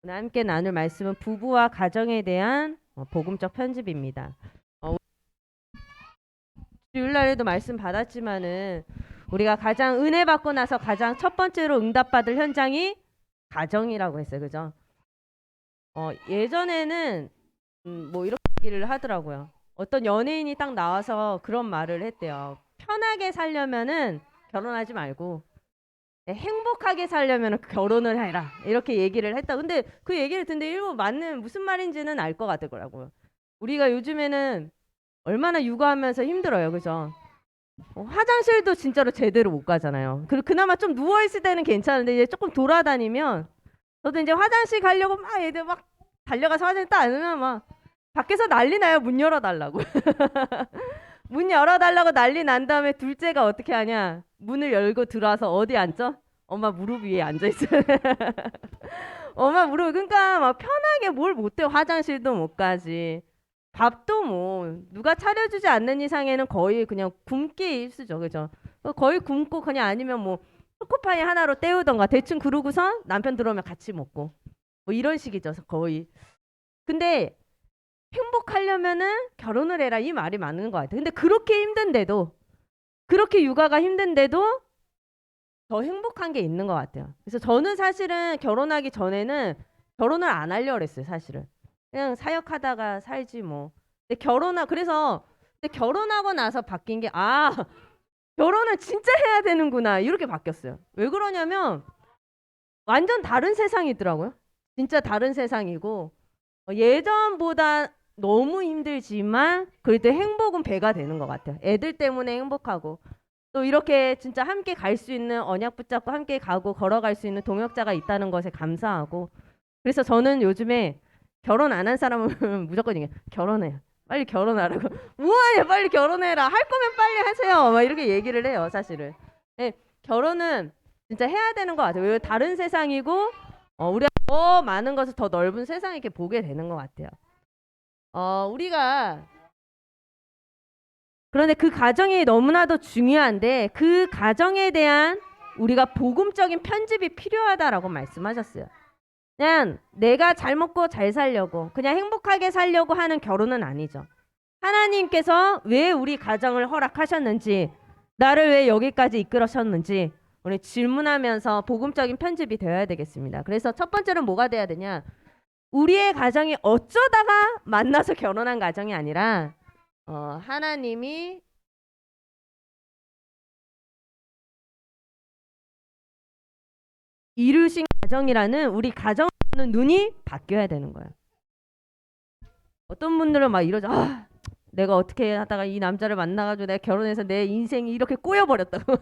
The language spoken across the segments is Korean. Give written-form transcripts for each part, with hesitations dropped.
오늘 함께 나눌 말씀은 부부와 가정에 대한 복음적 편집입니다. 주일날에도 말씀 받았지만은 우리가 가장 은혜 받고 나서 가장 첫 번째로 응답받을 현장이 가정이라고 했어요. 그죠? 예전에는 뭐 이렇게 얘기를 하더라고요. 어떤 연예인이 딱 나와서 그런 말을 했대요. 편하게 살려면은 결혼하지 말고 행복하게 살려면 결혼을 해라 이렇게 얘기를 했다. 근데 그 얘기를 듣는데 일부 맞는 무슨 말인지는 알 것 같더라고요. 우리가 요즘에는 얼마나 육아하면서 힘들어요, 그죠? 화장실도 진짜로 제대로 못 가잖아요. 그리고 그나마 좀 누워 있을 때는 괜찮은데 이제 조금 돌아다니면 저도 이제 화장실 가려고 막 애들 막 달려가서 화장실 딱 안 하면 막 밖에서 난리 나요. 문 열어달라고. 문 열어달라고 난리 난 다음에 둘째가 어떻게 하냐? 문을 열고 들어와서 어디 앉죠? 엄마 무릎 위에 앉아 있어요. 엄마 무릎 그러니까 막 편하게 뭘 못해요. 화장실도 못 가지. 밥도 뭐 누가 차려주지 않는 이상에는 거의 그냥 굶기 일쑤죠, 그죠? 거의 굶고 그냥 아니면 뭐 초코파이 하나로 때우던가 대충 그러고서 남편 들어오면 같이 먹고 뭐 이런 식이죠, 거의. 근데 행복하려면은 결혼을 해라 이 말이 맞는 것 같아요. 근데 그렇게 힘든데도 그렇게 육아가 힘든데도 더 행복한 게 있는 것 같아요. 그래서 저는 사실은 결혼하기 전에는 결혼을 안 하려고 그랬어요. 사실은 그냥 사역하다가 살지 뭐. 근데 그래서 근데 결혼하고 나서 바뀐 게 결혼을 진짜 해야 되는구나 이렇게 바뀌었어요. 왜 그러냐면 완전 다른 세상이더라고요. 진짜 다른 세상이고 예전보다 너무 힘들지만 그래도 행복은 배가 되는 것 같아요. 애들 때문에 행복하고 또 이렇게 진짜 함께 갈 수 있는 언약 붙잡고 함께 가고 걸어갈 수 있는 동역자가 있다는 것에 감사하고 그래서 저는 요즘에 결혼 안 한 사람은 무조건 얘기해요. 결혼해. 빨리 결혼하라고. 뭐하냐 빨리 결혼해라. 할 거면 빨리 하세요. 막 이렇게 얘기를 해요 사실은. 네, 결혼은 진짜 해야 되는 것 같아요. 왜 다른 세상이고 우리가 더 많은 것을 더 넓은 세상에 이렇게 보게 되는 것 같아요. 우리가 그런데 그 가정이 너무나도 중요한데 그 가정에 대한 우리가 복음적인 편집이 필요하다라고 말씀하셨어요. 그냥 내가 잘 먹고 잘 살려고 그냥 행복하게 살려고 하는 결혼은 아니죠. 하나님께서 왜 우리 가정을 허락하셨는지 나를 왜 여기까지 이끌으셨는지 우리 질문하면서 복음적인 편집이 되어야 되겠습니다. 그래서 첫 번째는 뭐가 돼야 되냐? 우리의 가정이 어쩌다가 만나서 결혼한 가정이 아니라 하나님이 이루신 가정이라는 우리 가정을 보는 눈이 바뀌어야 되는 거예요. 어떤 분들은 막 이러죠. 내가 어떻게 하다가 이 남자를 만나가지고 내가 결혼해서 내 인생이 이렇게 꼬여버렸다고.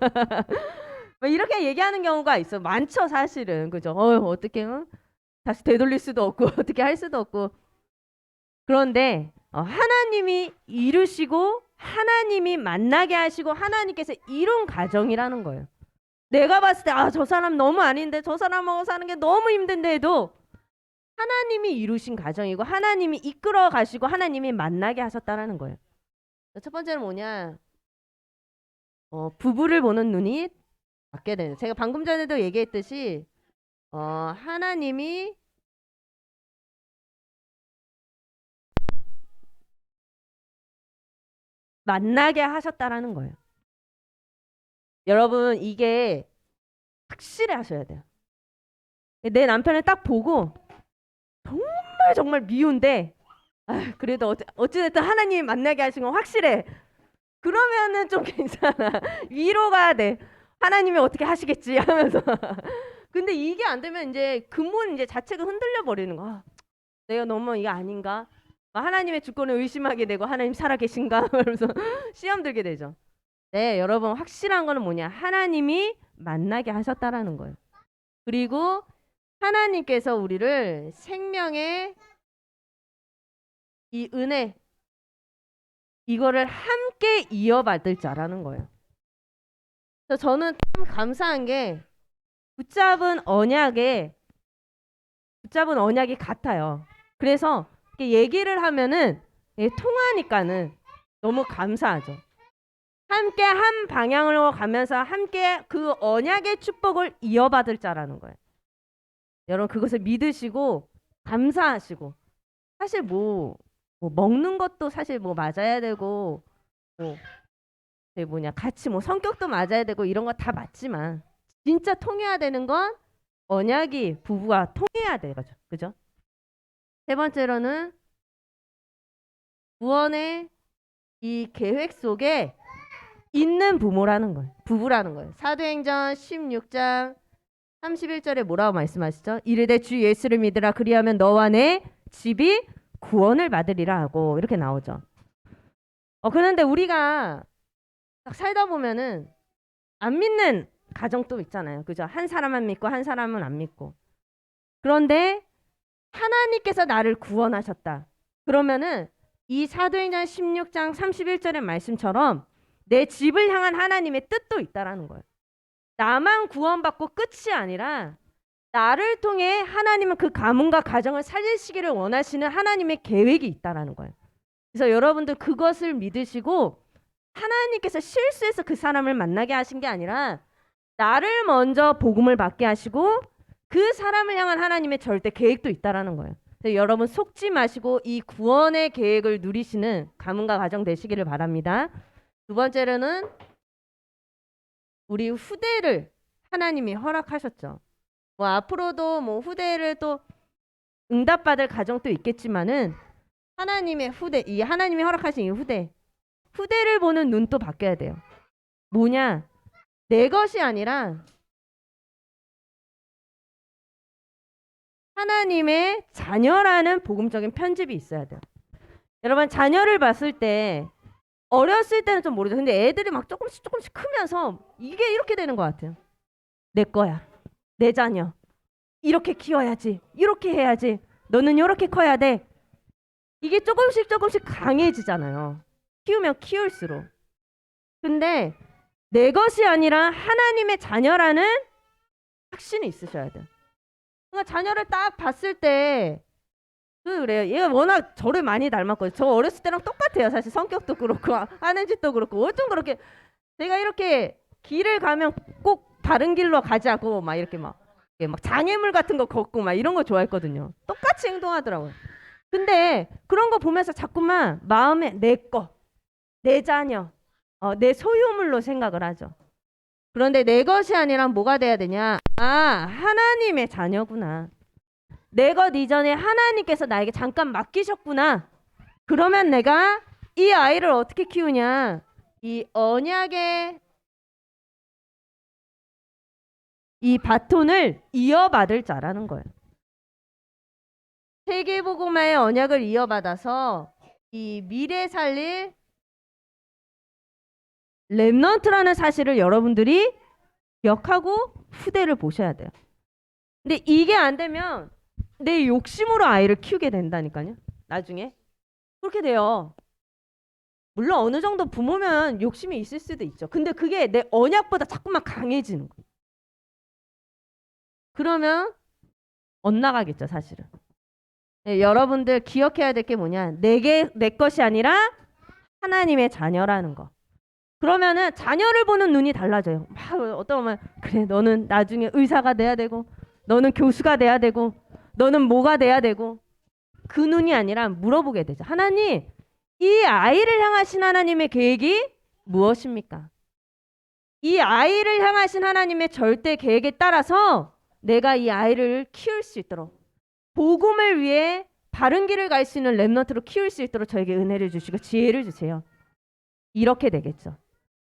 막 이렇게 얘기하는 경우가 있어. 많죠, 사실은. 그죠? 어떻게, 다시 되돌릴 수도 없고, 어떻게 할 수도 없고. 그런데, 하나님이 이루시고, 하나님이 만나게 하시고, 하나님께서 이룬 가정이라는 거예요. 내가 봤을 때, 저 사람 너무 아닌데, 저 사람하고 사는 게 너무 힘든데 해도, 하나님이 이루신 가정이고, 하나님이 이끌어 가시고, 하나님이 만나게 하셨다라는 거예요. 첫 번째는 뭐냐? 부부를 보는 눈이 바뀌게 되는. 제가 방금 전에도 얘기했듯이 하나님이 만나게 하셨다라는 거예요. 여러분 이게 확실히 하셔야 돼요. 내 남편을 딱 보고 정말 정말 미운데 그래도 어찌됐든 하나님이 만나게 하신 건 확실해. 그러면은 좀 괜찮아. 위로가 돼. 하나님이 어떻게 하시겠지 하면서. 근데 이게 안 되면 이제 근본 이제 자체가 흔들려 버리는 거야. 내가 너무 이게 아닌가? 하나님의 주권을 의심하게 되고 하나님 살아계신가? 그러면서 시험 들게 되죠. 네, 여러분 확실한 거는 뭐냐? 하나님이 만나게 하셨다라는 거예요. 그리고 하나님께서 우리를 생명의 이 은혜 이거를 함께 이어받을 자라는 거예요. 그래서 저는 참 감사한 게 붙잡은 언약이 같아요. 그래서 얘기를 하면은 통하니까는 너무 감사하죠. 함께 한 방향으로 가면서 함께 그 언약의 축복을 이어받을 자라는 거예요. 여러분 그것을 믿으시고 감사하시고 사실 뭐 먹는 것도 사실 뭐 맞아야 되고 뭐 같이 뭐 성격도 맞아야 되고 이런 거 다 맞지만 진짜 통해야 되는 건 언약이 부부가 통해야 되거죠. 그죠? 세 번째로는 구원의 이 계획 속에 있는 부모라는 거예요. 부부라는 거예요. 사도행전 16장 31절에 뭐라고 말씀하시죠? 이르되 주 예수를 믿으라 그리하면 너와 내 집이 구원을 받으리라 하고 이렇게 나오죠. 그런데 우리가 딱 살다 보면은 안 믿는 가정도 있잖아요. 그죠? 한 사람만 믿고 한 사람은 안 믿고. 그런데 하나님께서 나를 구원하셨다. 그러면은 이 사도행전 16장 31절의 말씀처럼 내 집을 향한 하나님의 뜻도 있다라는 거예요. 나만 구원받고 끝이 아니라 나를 통해 하나님은 그 가문과 가정을 살리시기를 원하시는 하나님의 계획이 있다라는 거예요. 그래서 여러분들 그것을 믿으시고 하나님께서 실수해서 그 사람을 만나게 하신 게 아니라 나를 먼저 복음을 받게 하시고 그 사람을 향한 하나님의 절대 계획도 있다라는 거예요. 그래서 여러분 속지 마시고 이 구원의 계획을 누리시는 가문과 가정 되시기를 바랍니다. 두 번째로는 우리 후대를 하나님이 허락하셨죠. 뭐 앞으로도 뭐 후대를 또 응답받을 가정도 있겠지만은 하나님의 후대, 이 하나님이 허락하신 이 후대를 보는 눈도 바뀌어야 돼요. 뭐냐? 내 것이 아니라 하나님의 자녀라는 복음적인 편집이 있어야 돼요. 여러분 자녀를 봤을 때 어렸을 때는 좀 모르죠. 근데 애들이 막 조금씩 크면서 이게 이렇게 되는 것 같아요. 내 거야. 내 자녀. 이렇게 키워야지. 이렇게 해야지. 너는 이렇게 커야 돼. 이게 조금씩 강해지잖아요. 키우면 키울수록. 근데 내 것이 아니라 하나님의 자녀라는 확신이 있으셔야 돼요. 그러니까 자녀를 딱 봤을 때 그래요. 얘가 워낙 저를 많이 닮았거든요. 저 어렸을 때랑 똑같아요. 사실 성격도 그렇고 하는 짓도 그렇고 어쩜 그렇게 제가 이렇게 길을 가면 꼭 다른 길로 가자고 막 이렇게 막 장애물 같은 거 걷고 막 이런 거 좋아했거든요. 똑같이 행동하더라고요. 근데 그런 거 보면서 자꾸만 마음에 내 거, 내 자녀, 내 소유물로 생각을 하죠. 그런데 내 것이 아니라 뭐가 돼야 되냐? 하나님의 자녀구나. 내 것 이전에 하나님께서 나에게 잠깐 맡기셨구나. 그러면 내가 이 아이를 어떻게 키우냐? 이 언약의 이 바톤을 이어받을 자라는 거예요. 세계복음화의 언약을 이어받아서 이 미래 살릴 렘넌트라는 사실을 여러분들이 기억하고 후대를 보셔야 돼요. 근데 이게 안 되면 내 욕심으로 아이를 키우게 된다니까요. 나중에 그렇게 돼요. 물론 어느 정도 부모면 욕심이 있을 수도 있죠. 근데 그게 내 언약보다 자꾸만 강해지는 거예요. 그러면 엇나가겠죠, 사실은. 네, 여러분들 기억해야 될 게 뭐냐? 내 것이 아니라 하나님의 자녀라는 거. 그러면은 자녀를 보는 눈이 달라져요. 어떤 보면 그래 너는 나중에 의사가 돼야 되고 너는 교수가 돼야 되고 너는 뭐가 돼야 되고 그 눈이 아니라 물어보게 되죠. 하나님, 이 아이를 향하신 하나님의 계획이 무엇입니까? 이 아이를 향하신 하나님의 절대 계획에 따라서 내가 이 아이를 키울 수 있도록 복음을 위해 바른 길을 갈 수 있는 렘넌트로 키울 수 있도록 저에게 은혜를 주시고 지혜를 주세요. 이렇게 되겠죠.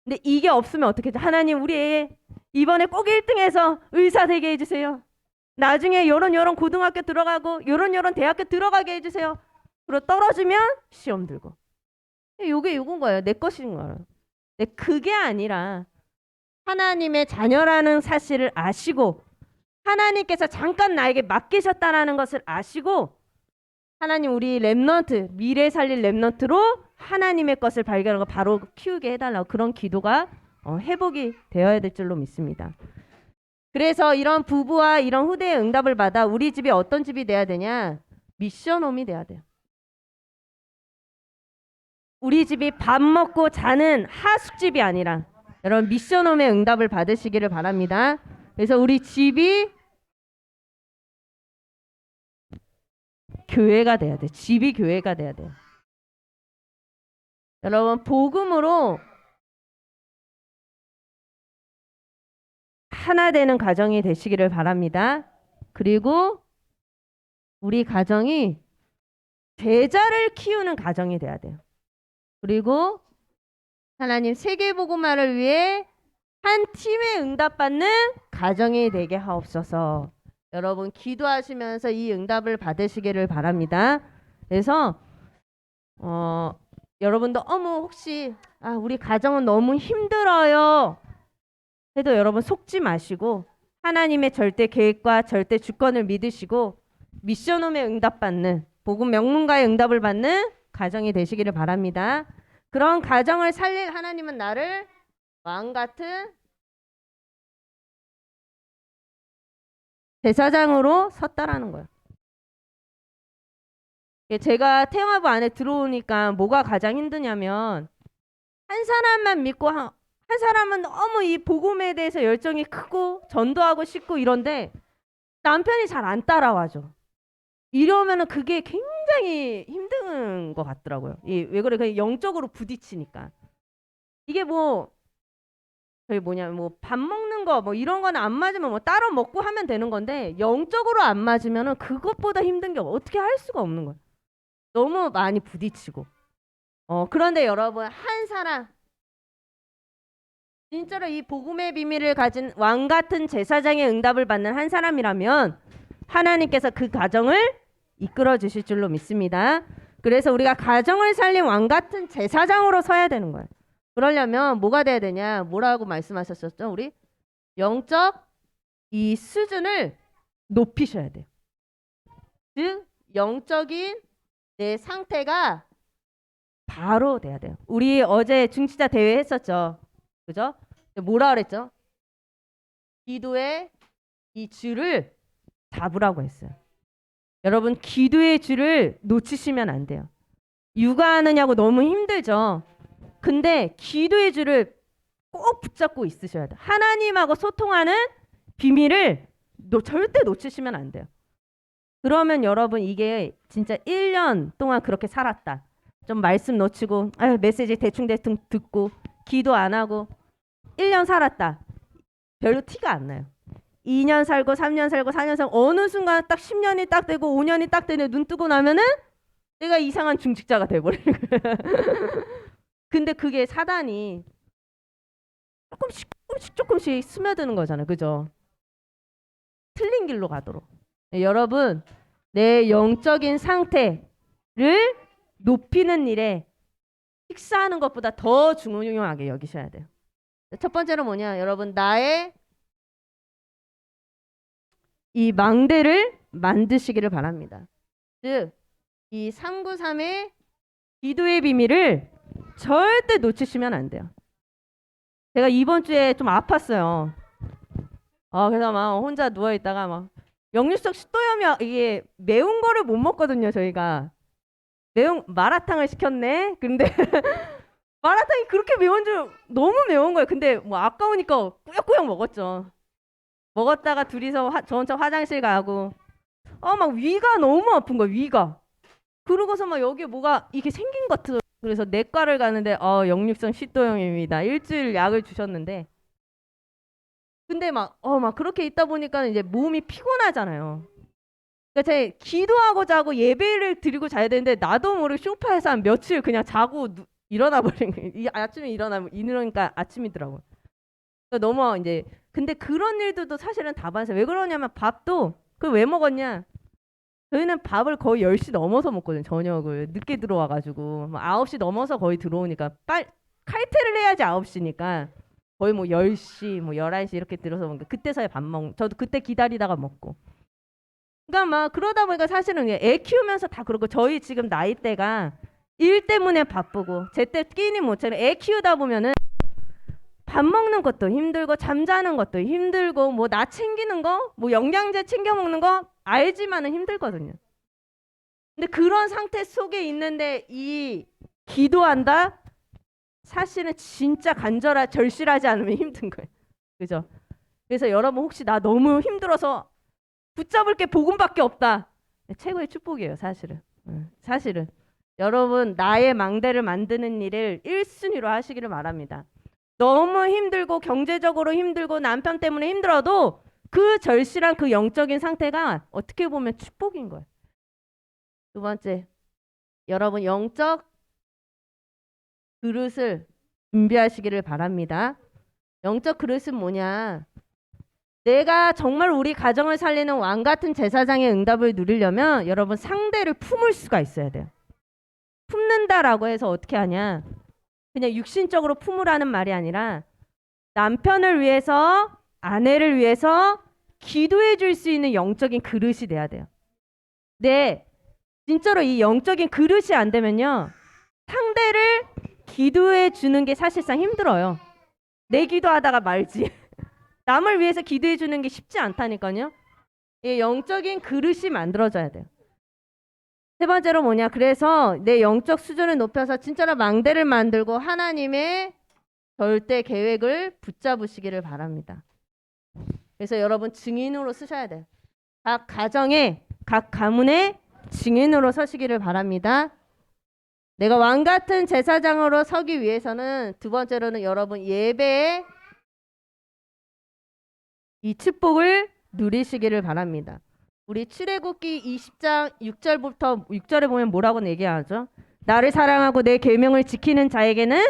근데 이게 없으면 어떻게 죠? 하나님 우리 애 이번에 꼭 1등해서 의사 되게 해주세요. 나중에 요런 고등학교 들어가고 요런 대학교 들어가게 해주세요. 그리고 떨어지면 시험 들고. 요건 거예요. 내 것인 거예요. 근데 그게 아니라 하나님의 자녀라는 사실을 아시고 하나님께서 잠깐 나에게 맡기셨다라는 것을 아시고 하나님 우리 렘넌트 미래 살릴 렘넌트로 하나님의 것을 발견하고 바로 키우게 해달라고 그런 기도가 회복이 되어야 될 줄로 믿습니다. 그래서 이런 부부와 이런 후대의 응답을 받아 우리 집이 어떤 집이 돼야 되냐? 미션홈이 돼야 돼요. 우리 집이 밥 먹고 자는 하숙집이 아니라 여러분 미션홈의 응답을 받으시기를 바랍니다. 그래서 우리 집이 교회가 돼야 돼. 집이 교회가 돼야 돼요. 여러분, 복음으로 하나 되는 가정이 되시기를 바랍니다. 그리고 우리 가정이 제자를 키우는 가정이 돼야 돼요. 그리고 하나님 세계복음화를 위해 한 팀에 응답받는 가정이 되게 하옵소서. 여러분 기도하시면서 이 응답을 받으시기를 바랍니다. 그래서 여러분도 혹시 우리 가정은 너무 힘들어요 해도 여러분 속지 마시고 하나님의 절대 계획과 절대 주권을 믿으시고 미션홈에 응답받는 복음 명문가의 응답을 받는 가정이 되시기를 바랍니다. 그런 가정을 살릴 하나님은 나를 왕 같은 제사장으로 섰다라는 거예요. 제가 태영아부 안에 들어오니까 뭐가 가장 힘드냐면 한 사람만 믿고 한 사람은 너무 이 복음에 대해서 열정이 크고 전도하고 싶고 이런데 남편이 잘 안 따라와줘. 이러면은 그게 굉장히 힘든 것 같더라고요. 왜 그래? 그냥 영적으로 부딪히니까. 이게 저희 밥 먹는 거 이런 거는 안 맞으면 따로 먹고 하면 되는 건데 영적으로 안 맞으면은 그것보다 힘든 게 어떻게 할 수가 없는 거예요. 너무 많이 부딪히고. 그런데 여러분 한 사람 진짜로 이 복음의 비밀을 가진 왕 같은 제사장의 응답을 받는 한 사람이라면 하나님께서 그 가정을 이끌어 주실 줄로 믿습니다. 그래서 우리가 가정을 살린 왕 같은 제사장으로 서야 되는 거예요. 그러려면 뭐가 돼야 되냐? 뭐라고 말씀하셨었죠? 우리 영적 이 수준을 높이셔야 돼요. 즉 영적인 내 상태가 바로 돼야 돼요. 우리 어제 중치자 대회 했었죠. 그죠? 뭐라 그랬죠? 기도의 이 줄을 잡으라고 했어요. 여러분 기도의 줄을 놓치시면 안 돼요. 육아하느냐고 너무 힘들죠. 근데 기도의 줄을 꼭 붙잡고 있으셔야 돼요. 하나님하고 소통하는 비밀을 절대 놓치시면 안 돼요. 그러면 여러분 이게 진짜 1년 동안 그렇게 살았다. 좀 말씀 놓치고 메시지 대충 듣고 기도 안 하고 1년 살았다. 별로 티가 안 나요. 2년 살고 3년 살고 4년 살고 어느 순간 딱 10년이 딱 되고 5년이 딱 되네 눈 뜨고 나면은 내가 이상한 중직자가 돼버리는 거예요. 근데 그게 사단이 조금씩 스며드는 거잖아요. 그죠? 틀린 길로 가도록. 여러분 내 영적인 상태를 높이는 일에 식사하는 것보다 더 중요하게 여기셔야 돼요. 첫 번째로 뭐냐? 여러분 나의 이 망대를 만드시기를 바랍니다. 즉 이 393의 기도의 비밀을 절대 놓치시면 안 돼요. 제가 이번 주에 좀 아팠어요. 그래서 막 혼자 누워 있다가 역류성 식도염이 이게 매운 거를 못 먹거든요. 저희가 매운 마라탕을 시켰네. 근데 마라탕이 그렇게 매운 줄 너무 매운 거예요. 근데 아까우니까 꾸역꾸역 먹었죠. 먹었다가 둘이서 저 혼자 화장실 가고 막 위가 너무 아픈 거예요. 위가. 그러고서 여기에 뭐가 이게 생긴 것 같아. 그래서 내과를 가는데 역류성 식도염입니다. 일주일 약을 주셨는데 근데 막 그렇게 있다 보니까 이제 몸이 피곤하잖아요. 그러니까 제가 기도하고 자고 예배를 드리고 자야 되는데 나도 모르게 소파에서 한 며칠 그냥 자고 일어나 버린 거예요. 아침에 이러니까 아침이더라고요. 그러니까 너무 이제 근데 그런 일들도 사실은 다 봤어요. 왜 그러냐면 밥도 그걸 왜 먹었냐? 저희는 밥을 거의 10시 넘어서 먹거든요. 저녁을 늦게 들어와가지고 9시 넘어서 거의 들어오니까 칼퇴를 해야지 9시니까 거의 10시 11시 이렇게 들어서 먹는데 그때서야 밥 먹는 저도 그때 기다리다가 먹고 그러니까 그러다 보니까 사실은 애 키우면서 다 그렇고 저희 지금 나이대가 일 때문에 바쁘고 제때 끼니 못 차려 애 키우다 보면은 밥 먹는 것도 힘들고 잠자는 것도 힘들고 나 챙기는 거 영양제 챙겨 먹는 거 알지만은 힘들거든요. 근데 그런 상태 속에 있는데 이 기도한다? 사실은 진짜 절실하지 않으면 힘든 거예요. 그죠? 그래서 여러분 혹시 나 너무 힘들어서 붙잡을 게 복음밖에 없다. 최고의 축복이에요, 사실은. 사실은 여러분 나의 망대를 만드는 일을 1순위로 하시기를 바랍니다. 너무 힘들고 경제적으로 힘들고 남편 때문에 힘들어도 그 절실한 그 영적인 상태가 어떻게 보면 축복인 거예요. 두 번째, 여러분 영적 그릇을 준비하시기를 바랍니다. 영적 그릇은 뭐냐? 내가 정말 우리 가정을 살리는 왕 같은 제사장의 응답을 누리려면 여러분 상대를 품을 수가 있어야 돼요. 품는다라고 해서 어떻게 하냐? 그냥 육신적으로 품으라는 말이 아니라 남편을 위해서 아내를 위해서 기도해 줄 수 있는 영적인 그릇이 돼야 돼요. 네, 진짜로 이 영적인 그릇이 안 되면요. 상대를 기도해 주는 게 사실상 힘들어요. 내 기도하다가 말지. 남을 위해서 기도해 주는 게 쉽지 않다니까요. 이 영적인 그릇이 만들어져야 돼요. 세 번째로 뭐냐? 그래서 내 영적 수준을 높여서 진짜로 망대를 만들고 하나님의 절대 계획을 붙잡으시기를 바랍니다. 그래서 여러분 증인으로 쓰셔야 돼요. 각 가정에, 각 가문의 증인으로 서시기를 바랍니다. 내가 왕 같은 제사장으로 서기 위해서는 두 번째로는 여러분 예배에 이 축복을 누리시기를 바랍니다. 우리 출애굽기 20장 6절부터 6절에 보면 뭐라고 얘기하죠? 나를 사랑하고 내 계명을 지키는 자에게는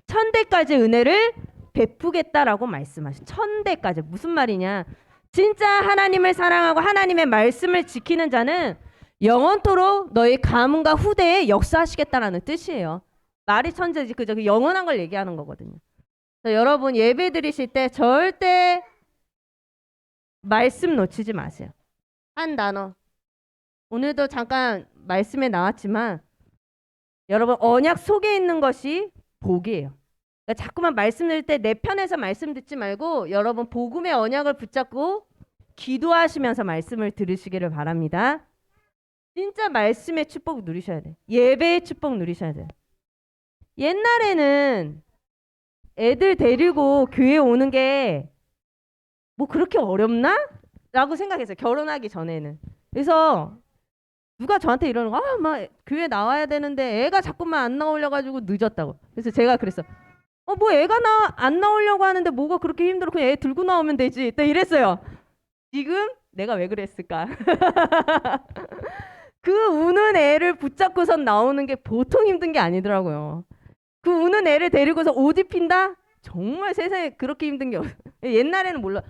천대까지 은혜를 베푸겠다라고 말씀하신. 천대까지 무슨 말이냐? 진짜 하나님을 사랑하고 하나님의 말씀을 지키는 자는 영원토록 너희 가문과 후대에 역사하시겠다라는 뜻이에요. 말이 천재지 그죠? 그 영원한 걸 얘기하는 거거든요. 그래서 여러분 예배 드리실 때 절대 말씀 놓치지 마세요. 한 단어. 오늘도 잠깐 말씀에 나왔지만 여러분 언약 속에 있는 것이 복이에요. 그러니까 자꾸만 말씀 드릴 때 내 편에서 말씀 듣지 말고 여러분 복음의 언약을 붙잡고 기도하시면서 말씀을 들으시기를 바랍니다. 진짜 말씀의 축복 누리셔야 돼. 예배의 축복 누리셔야 돼. 옛날에는 애들 데리고 교회 오는 게 뭐 그렇게 어렵나? 라고 생각했어요. 결혼하기 전에는. 그래서 누가 저한테 이러는 거, 막 교회 나와야 되는데 애가 자꾸만 안 나오려 가지고 늦었다고. 그래서 제가 그랬어. 뭐 애가 안 나오려고 하는데 뭐가 그렇게 힘들어? 그냥 애 들고 나오면 되지. 또 이랬어요. 지금 내가 왜 그랬을까? 그 우는 애를 붙잡고선 나오는 게 보통 힘든 게 아니더라고요. 그 우는 애를 데리고서 옷 입힌다? 정말 세상에 그렇게 힘든 게 없어요. 옛날에는 몰라.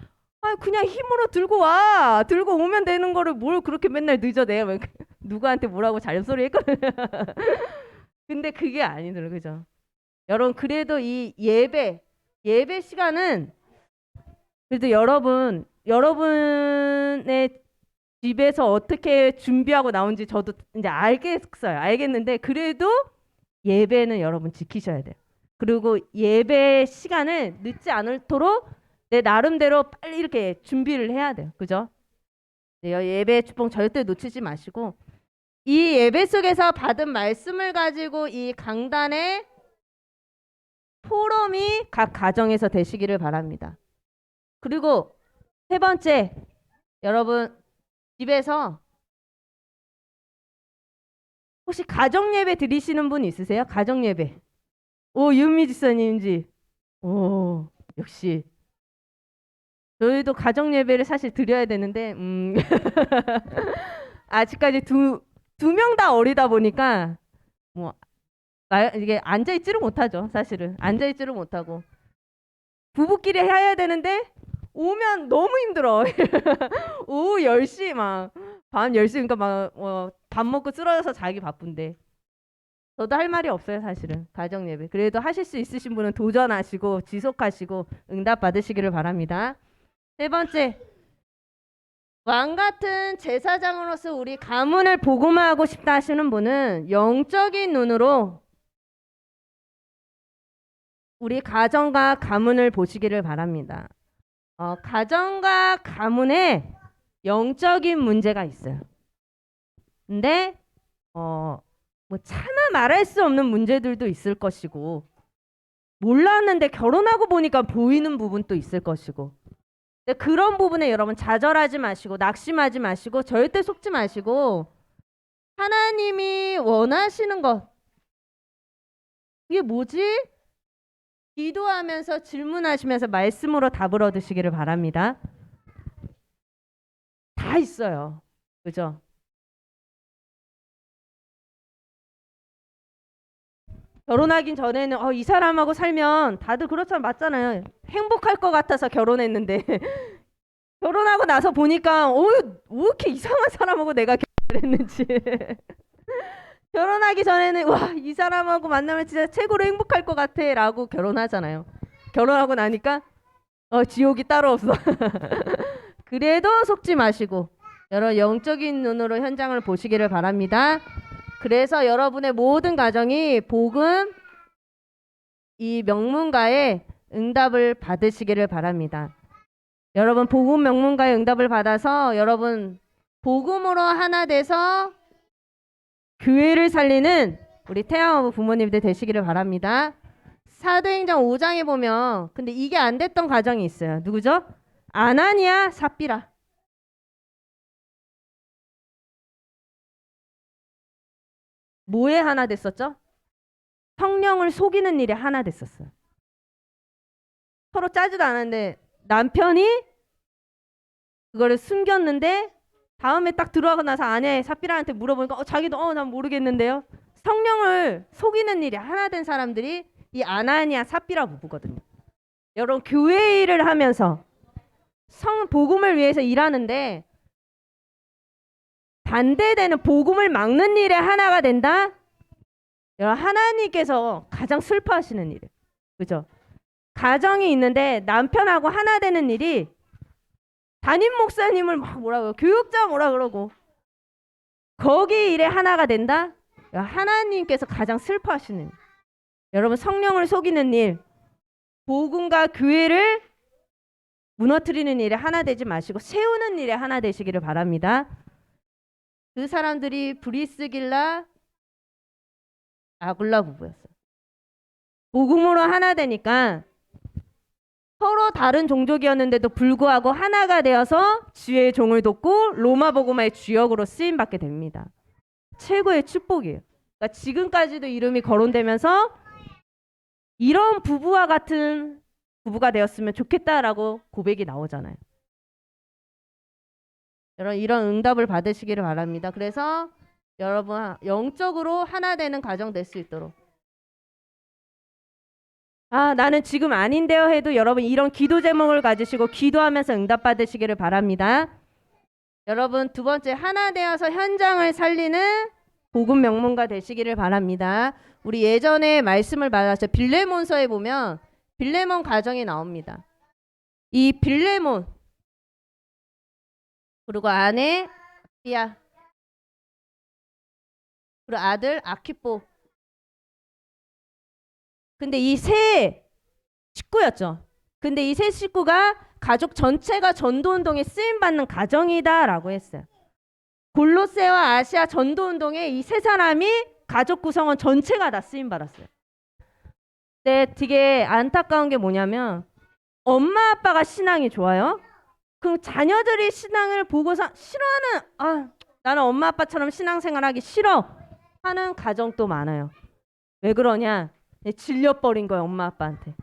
그냥 힘으로 들고 와. 들고 오면 되는 거를 뭘 그렇게 맨날 늦어내. 누구한테 뭐라고 잔소리 했거든. 근데 그게 아니더라고요. 그죠? 여러분 그래도 이 예배 시간은 그래도 여러분의 집에서 어떻게 준비하고 나온지 저도 이제 알겠어요. 알겠는데 그래도 예배는 여러분 지키셔야 돼요. 그리고 예배 시간을 늦지 않도록 내 나름대로 빨리 이렇게 준비를 해야 돼요. 그죠? 예배 축복 절대 놓치지 마시고 이 예배 속에서 받은 말씀을 가지고 이 강단의 포럼이 각 가정에서 되시기를 바랍니다. 그리고 세 번째, 여러분 집에서 혹시 가정 예배 드리시는 분 있으세요? 가정 예배. 오, 유미 지사님인지. 오, 역시. 저희도 가정 예배를 사실 드려야 되는데 아직까지 두 명 다 어리다 보니까 뭐 이게 앉아 있지를 못하죠. 사실은 앉아 있지를 못하고 부부끼리 해야 되는데 오면 너무 힘들어. 오후 10시 막 밤 10시 그러니까 막 밥 먹고 쓰러져서 자기 바쁜데 저도 할 말이 없어요. 사실은 가정 예배 그래도 하실 수 있으신 분은 도전하시고 지속하시고 응답 받으시기를 바랍니다. 세 번째, 왕 같은 제사장으로서 우리 가문을 복음화하고 싶다 하시는 분은 영적인 눈으로 우리 가정과 가문을 보시기를 바랍니다. 가정과 가문에 영적인 문제가 있어요. 근데 뭐 차마 말할 수 없는 문제들도 있을 것이고 몰랐는데 결혼하고 보니까 보이는 부분도 있을 것이고 근데 그런 부분에 여러분 좌절하지 마시고 낙심하지 마시고 절대 속지 마시고 하나님이 원하시는 것 이게 뭐지? 기도하면서 질문하시면서 말씀으로 답을 얻으시기를 바랍니다. 다 있어요. 그죠? 결혼하기 전에는 이 사람하고 살면 다들 그렇잖아요. 맞잖아요. 행복할 것 같아서 결혼했는데 결혼하고 나서 보니까 왜 이렇게 이상한 사람하고 내가 결혼했는지 결혼하기 전에는 와, 이 사람하고 만나면 진짜 최고로 행복할 것 같아 라고 결혼하잖아요. 결혼하고 나니까 지옥이 따로 없어. 그래도 속지 마시고 여러 영적인 눈으로 현장을 보시기를 바랍니다. 그래서 여러분의 모든 가정이 복음 이 명문가의 응답을 받으시기를 바랍니다. 여러분 복음 명문가의 응답을 받아서 여러분 복음으로 하나 돼서 교회를 살리는 우리 태양아부 부모님들 되시기를 바랍니다. 사도행전 5장에 보면 근데 이게 안 됐던 가정이 있어요. 누구죠? 아나니아 삽비라. 뭐에 하나 됐었죠? 성령을 속이는 일에 하나 됐었어요. 서로 짜지도 않았는데 남편이 그거를 숨겼는데 다음에 딱 들어가고 나서 아내 삽비라한테 물어보니까 자기도 난 모르겠는데요. 성령을 속이는 일이 하나 된 사람들이 이 아나니아 삽비라 부부거든요. 여러분 교회 일을 하면서 복음을 위해서 일하는데 반대되는 복음을 막는 일에 하나가 된다? 여러분 하나님께서 가장 슬퍼하시는 일이에요. 그죠? 가정이 있는데 남편하고 하나 되는 일이 담임 목사님을 막 뭐라고요? 교육자 뭐라 그러고 거기 일에 하나가 된다? 하나님께서 가장 슬퍼하시는 일. 여러분 성령을 속이는 일 복음과 교회를 무너뜨리는 일에 하나 되지 마시고 세우는 일에 하나 되시기를 바랍니다. 그 사람들이 브리스길라 아굴라 부부였어요. 복음으로 하나 되니까 서로 다른 종족이었는데도 불구하고 하나가 되어서 주의 종을 돕고 로마 복음의 주역으로 쓰임 받게 됩니다. 최고의 축복이에요. 그러니까 지금까지도 이름이 거론되면서 이런 부부와 같은 부부가 되었으면 좋겠다라고 고백이 나오잖아요. 여러분 이런 응답을 받으시기를 바랍니다. 그래서 여러분 영적으로 하나 되는 가정 될 수 있도록 나는 지금 아닌데요 해도 여러분 이런 기도 제목을 가지시고 기도하면서 응답 받으시기를 바랍니다. 여러분 두 번째 하나 되어서 현장을 살리는 복음 명문가 되시기를 바랍니다. 우리 예전에 말씀을 받았어요. 빌레몬서에 보면 빌레몬 가정이 나옵니다. 이 빌레몬 그리고 아내 비아 그리고 아들 아키포 근데 이 세 식구였죠. 근데 이 세 식구가 가족 전체가 전도운동에 쓰임받는 가정이다라고 했어요. 골로새와 아시아 전도운동에 이 세 사람이 가족 구성원 전체가 다 쓰임받았어요. 근데 되게 안타까운 게 뭐냐면 엄마 아빠가 신앙이 좋아요. 그럼 자녀들이 신앙을 보고서 싫어하는 나는 엄마 아빠처럼 신앙생활하기 싫어 하는 가정도 많아요. 왜 그러냐? 질려버린 거예요 엄마 아빠한테.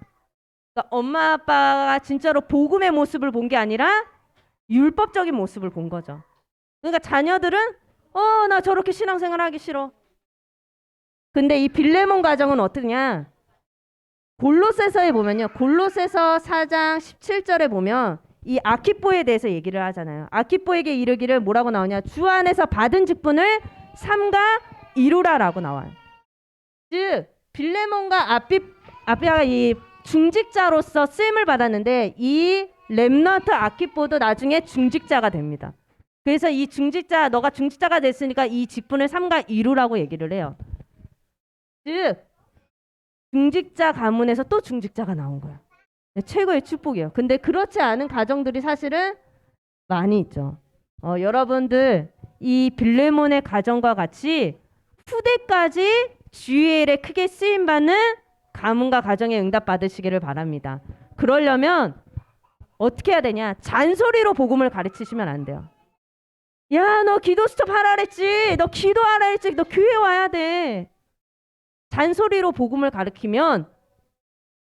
그러니까 엄마 아빠가 진짜로 복음의 모습을 본 게 아니라 율법적인 모습을 본 거죠. 그러니까 자녀들은 나 저렇게 신앙생활하기 싫어. 근데 이 빌레몬 가정은 어떠냐? 골로새서에 보면요. 골로새서 4장 17절에 보면 이 아키포에 대해서 얘기를 하잖아요. 아키포에게 이르기를 뭐라고 나오냐? 주 안에서 받은 직분을 삼가 이루라라고 나와요. 즉 빌레몬과 아비아가 이 중직자로서 쓰임을 받았는데 이 렘넌트 아키포도 나중에 중직자가 됩니다. 그래서 이 너가 중직자가 됐으니까 이 직분을 삼가 이루라고 얘기를 해요. 즉 중직자 가문에서 또 중직자가 나온 거야. 최고의 축복이에요. 근데 그렇지 않은 가정들이 사실은 많이 있죠. 여러분들 이 빌레몬의 가정과 같이 후대까지 주의 일에 크게 쓰임받는 가문과 가정에 응답 받으시기를 바랍니다. 그러려면 어떻게 해야 되냐? 잔소리로 복음을 가르치시면 안 돼요. 야, 너 기도 스톱 하라 그랬지. 너 기도하라 했지. 너 교회 와야 돼. 잔소리로 복음을 가르치면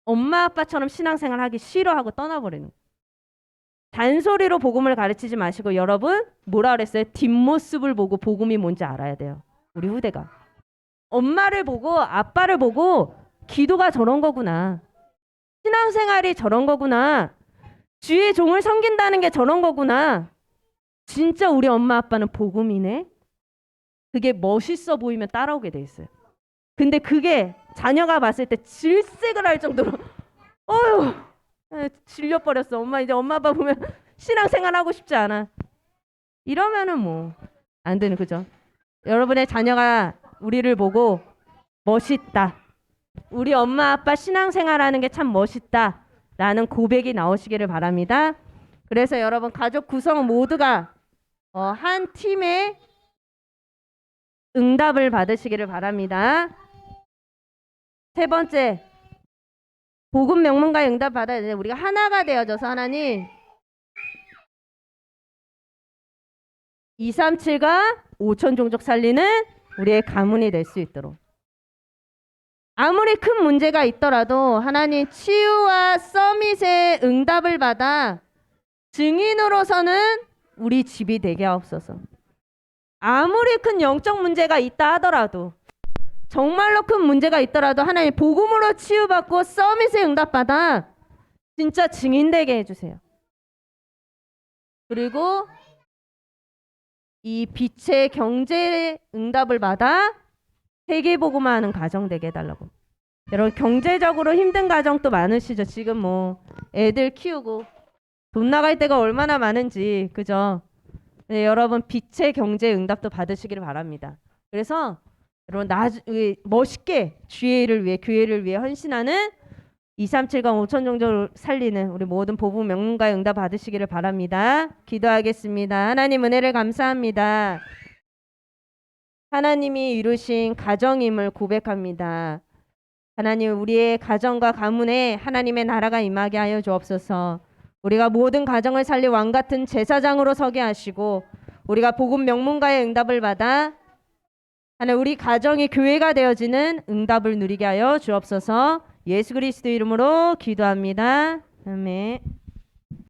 엄마 아빠처럼 신앙생활 하기 싫어하고 떠나버리는 거예요. 잔소리로 복음을 가르치지 마시고 여러분 뭐라 그랬어요? 뒷모습을 보고 복음이 뭔지 알아야 돼요. 우리 후대가. 엄마를 보고 아빠를 보고 기도가 저런 거구나. 신앙생활이 저런 거구나. 주의 종을 섬긴다는 게 저런 거구나. 진짜 우리 엄마 아빠는 복음이네. 그게 멋있어 보이면 따라오게 돼 있어요. 근데 그게 자녀가 봤을 때 질색을 할 정도로 어휴 질려버렸어. 엄마 이제 엄마 아빠 보면 신앙생활 하고 싶지 않아. 이러면은 뭐 안 되는 거죠. 여러분의 자녀가 우리를 보고 멋있다. 우리 엄마 아빠 신앙생활 하는 게 참 멋있다. 라는 고백이 나오시기를 바랍니다. 그래서 여러분 가족 구성 모두가 한 팀의 응답을 받으시기를 바랍니다. 세 번째, 복음 명문가의 응답 받아야 돼. 우리가 하나가 되어져서 하나님 237과 5천 종족 살리는 우리의 가문이 될 수 있도록. 아무리 큰 문제가 있더라도 하나님 치유와 서밋의 응답을 받아 증인으로서는 우리 집이 되게 하옵소서. 아무리 큰 영적 문제가 있다 하더라도 정말로 큰 문제가 있더라도 하나님 복음으로 치유받고 서밋의 응답받아 진짜 증인되게 해주세요. 그리고 이 빛의 경제의 응답을 받아 세계복음화하는 가정 되게 해달라고. 여러분 경제적으로 힘든 가정도 많으시죠. 지금 뭐 애들 키우고 돈 나갈 때가 얼마나 많은지 그죠? 네, 여러분 빛의 경제 응답도 받으시기를 바랍니다. 그래서 여러분 멋있게 주의 일을 위해 교회를 위해 헌신하는 237강 5천 종족을 살리는 우리 모든 복음 명문가의 응답 받으시기를 바랍니다. 기도하겠습니다. 하나님 은혜를 감사합니다. 하나님이 이루신 가정임을 고백합니다. 하나님 우리의 가정과 가문에 하나님의 나라가 임하게 하여 주옵소서. 우리가 모든 가정을 살릴 왕같은 제사장으로 서게 하시고 우리가 복음 명문가의 응답을 받아 하나님 우리 가정이 교회가 되어지는 응답을 누리게 하여 주옵소서. 예수 그리스도 이름으로 기도합니다. 아멘.